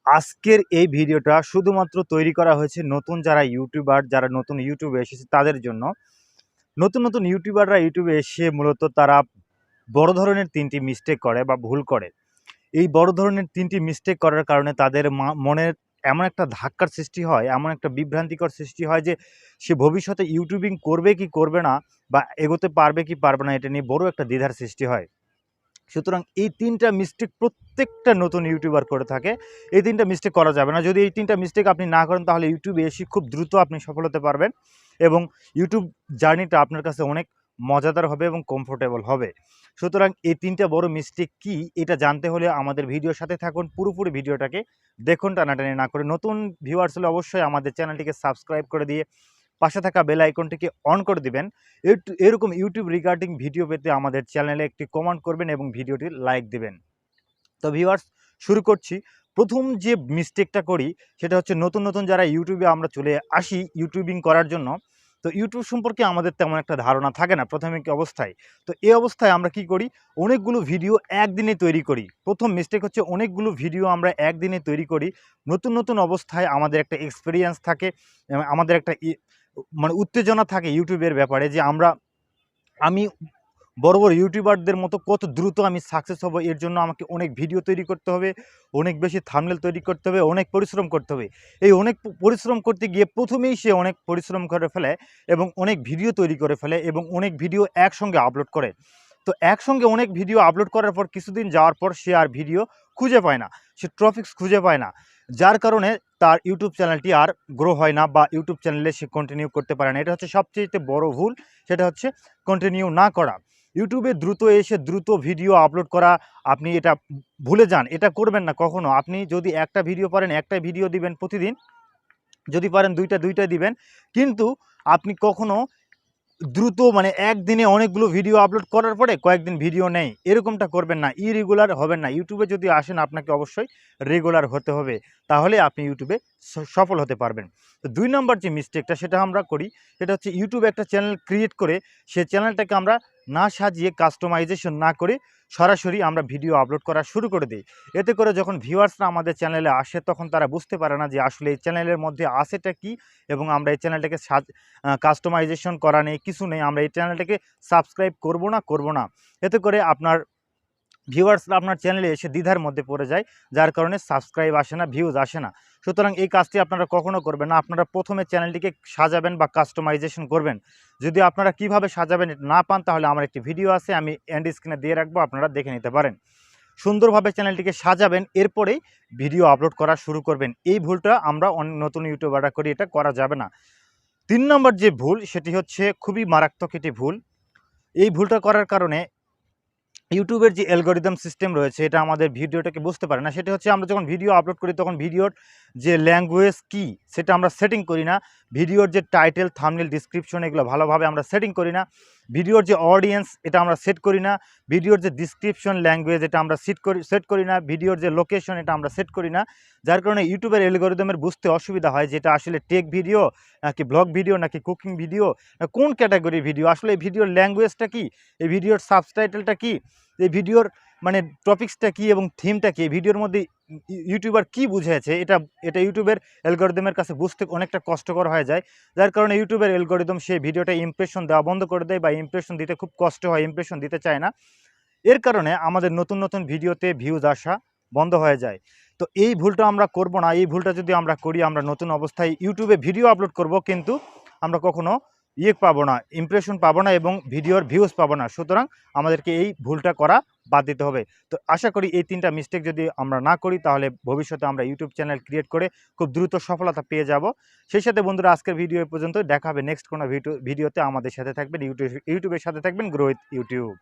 আজকের এই ভিডিওটা শুধুমাত্র তৈরি করা হয়েছে নতুন যারা ইউটিউবার, যারা নতুন ইউটিউবে এসেছে তাদের জন্য। নতুন নতুন ইউটিউবাররা ইউটিউবে এসে মূলত তারা বড় ধরনের ৩টি মিস্টেক করে বা ভুল করে। এই বড় ধরনের ৩টি মিস্টেক করার কারণে তাদের মনের এমন একটা ধাক্কার সৃষ্টি হয়, এমন একটা বিভ্রান্তিকর সৃষ্টি হয় যে সে ভবিষ্যতে ইউটিউবিং করবে কি করবে না বা এগোতে পারবে কি পারবে না, এটা নিয়ে বড় একটা দ্বিধার সৃষ্টি হয়। সুতরাং এই ৩টা মিস্টেক প্রত্যেকটা নতুন ইউটিউবার করে থাকে। এই ৩টা মিস্টেক করা যাবে না। যদি এই 3টা মিস্টেক আপনি না করেন তাহলে ইউটিউবে এসে খুব দ্রুত আপনি সফল হতে পারবেন এবং ইউটিউব জার্নিটা আপনার কাছে অনেক মজাদার হবে এবং কমফোর্টেবল হবে। সুতরাং এই 3টা বড় মিস্টেক কী এটা জানতে হলে আমাদের ভিডিওর সাথে থাকুন, পুরোপুরি ভিডিওটাকে দেখুন, টানাটানি না করে। নতুন ভিউয়ার্স হলে অবশ্যই আমাদের চ্যানেলটিকে সাবস্ক্রাইব করে দিয়ে পাশে থাকা বেল আইকনটিকে অন করে দিবেন। এরকম ইউটিউব রিগার্ডিং ভিডিও পেতে আমাদের চ্যানেলে একটি কমেন্ট করবেন এবং ভিডিওটি লাইক দিবেন। তো ভিউয়ার্স, শুরু করছি। প্রথম যে মিস্টেকটা করি সেটা হচ্ছে নতুন নতুন যারা ইউটিউবে আমরা চলে আসি ইউটিউবিং করার জন্য। তো ইউটিউব সম্পর্কে আমাদের তেমন একটা ধারণা থাকে না প্রাথমিক অবস্থায়। তো এই অবস্থায় আমরা কি করি, অনেকগুলো ভিডিও একদিনে তৈরি করি। প্রথম মিস্টেক হচ্ছে অনেকগুলো ভিডিও আমরা একদিনে তৈরি করি। নতুন নতুন অবস্থায় আমাদের একটা এক্সপিরিয়েন্স থাকে, আমাদের একটা মানে উত্তেজনা থাকে ইউটিউবের ব্যাপারে যে আমি বড় বড় ইউটিউবারদের মতো কত দ্রুত আমি সাকসেস হব, এর জন্য আমাকে অনেক ভিডিও তৈরি করতে হবে, অনেক বেশি থাম্বনেল তৈরি করতে হবে, অনেক পরিশ্রম করতে হবে। এই অনেক পরিশ্রম করতে গিয়ে প্রথমেই সে অনেক পরিশ্রম করে ফেলে এবং অনেক ভিডিও তৈরি করে ফেলে এবং অনেক ভিডিও একসঙ্গে আপলোড করে। তো একসঙ্গে অনেক ভিডিও আপলোড করার পর কিছুদিন যাওয়ার পর সে আর ভিডিও খুঁজে পায় না, সে টপিকস খুঁজে পায় না, যার কারণে তার ইউটিউব চ্যানেলটি আর গ্রো হয় না বা ইউটিউব চ্যানেলে সে কন্টিনিউ করতে পারে না। এটা হচ্ছে সবচেয়ে বড় ভুল, সেটা হচ্ছে কন্টিনিউ না করা। ইউটিউবে দ্রুত এসে দ্রুত ভিডিও আপলোড করা, আপনি এটা ভুলে যান, এটা করবেন না কখনো। আপনি যদি একটা ভিডিও পারেন একটা ভিডিও দিবেন প্রতিদিন, যদি পারেন দুইটা দিবেন, কিন্তু আপনি কখনো দ্রুত মানে একদিনে অনেকগুলো ভিডিও আপলোড করার পরে কয়েকদিন ভিডিও নেই, এরকমটা করবেন না। ইরেগুলার হবেন না। ইউটিউবে যদি আসেন আপনাকে অবশ্যই রেগুলার হতে হবে, তাহলে আপনি ইউটিউবে সফল হতে পারবেন। তো ২ নম্বর যে মিস্টেকটা সেটা আমরা করি, সেটা হচ্ছে ইউটিউবে একটা চ্যানেল ক্রিয়েট করে সে চ্যানেলটাকে আমরা না সাজিয়ে কাস্টমাইজেশন না করে সরাসরি আমরা ভিডিও আপলোড করা শুরু করে দিই। এতে করে যখন ভিউয়ার্সরা আমাদের চ্যানেলে আসে তখন তারা বুঝতে পারে না যে আসলে এই চ্যানেলের মধ্যে আছেটা কী এবং আমরা এই চ্যানেলটাকে কাস্টমাইজেশন করা নেই, কিছু নেই, আমরা এই চ্যানেলটাকে সাবস্ক্রাইব করব না। এতে করে আপনার ভিউয়ার্সরা আপনার চ্যানেলে এসে দ্বিধার মধ্যে পড়ে যায়, যার কারণে সাবস্ক্রাইব আসে না, ভিউজ আসে না। সুতরাং এই কাজটি আপনারা কখনো করবেন না। আপনারা প্রথমে চ্যানেলটিকে সাজাবেন বা কাস্টমাইজেশন করবেন। যদি আপনারা কিভাবে সাজাবেন না পান তাহলে আমার একটি ভিডিও আছে, আমি এন্ড স্ক্রিনে দিয়ে রাখবো, আপনারা দেখে নিতে পারেন। সুন্দরভাবে চ্যানেলটিকে সাজাবেন, এরপরেই ভিডিও আপলোড করা শুরু করবেন। এই ভুলটা আমরা নতুন ইউটিউবাররা করি, এটা করা যাবে না। ৩ নম্বর যে ভুল সেটি হচ্ছে খুবই মারাত্মক একটি ভুল। এই ভুলটা করার কারণে ইউটিউবের যে অ্যালগরিদম সিস্টেম রয়েছে এটা আমাদের ভিডিওটাকে বুঝতে পারে না। সেটা হচ্ছে আমরা যখন ভিডিও আপলোড করি তখন ভিডিওর যে ল্যাঙ্গুয়েজ কী সেটা আমরা সেটিং করি না। ভিডিওর যে টাইটেল, থাম্বনেল, ডেসক্রিপশন এগুলো ভালোভাবে আমরা সেটিং করি না। ভিডিওর যে অডিয়েন্স এটা আমরা সেট করি না। ভিডিওর যে ডেসক্রিপশন ল্যাঙ্গুয়েজ এটা আমরা সেট করি না। ভিডিওর যে লোকেশন এটা আমরা সেট করি না। যার কারণে ইউটিউবের অ্যালগরিদমের বুঝতে অসুবিধা হয় যে এটা আসলে টেক ভিডিও নাকি ব্লগ ভিডিও নাকি কুকিং ভিডিও, কোন ক্যাটাগরির ভিডিও, আসলে এই ভিডিওর ল্যাঙ্গুয়েজটা কী, এই ভিডিওর সাবটাইটেলটা কী, এই ভিডিওর মানে টপিক্সটা কী এবং থিমটা কী, এই ভিডিওর মধ্যে ইউটিউবার কী বুঝেছে, এটা ইউটিউবের অ্যালগরিদমের কাছে বুঝতে অনেকটা কষ্টকর হয়ে যায়। যার কারণে ইউটিউবের অ্যালগরিদম সেই ভিডিওটা ইমপ্রেশন দেওয়া বন্ধ করে দেয় বা ইমপ্রেশন দিতে খুব কষ্ট হয়, ইমপ্রেশন দিতে চায় না। এর কারণে আমাদের নতুন নতুন ভিডিওতে ভিউজ আসা বন্ধ হয়ে যায়। তো এই ভুলটা আমরা করব না। এই ভুলটা যদি আমরা করি, আমরা নতুন অবস্থায় ইউটিউবে ভিডিও আপলোড করব কিন্তু আমরা কখনো পাবো না, ইমপ্রেশন পাবো না এবং ভিডিওর ভিউজ পাবো না। সুতরাং আমাদেরকে এই ভুলটা করা বাদ দিতে হবে। তো আশা করি এই 3টা মিস্টেক যদি আমরা না করি তাহলে ভবিষ্যতে আমরা ইউটিউব চ্যানেল ক্রিয়েট করে খুব দ্রুত সফলতা পেয়ে যাব। সেই সাথে বন্ধুরা, আজকের ভিডিও এ পর্যন্ত। দেখা হবে নেক্সট কোনো ভিডিওতে। আমাদের সাথে থাকবেন, ইউটিউবের সাথে থাকবেন, গ্রো উইথ ইউটিউব।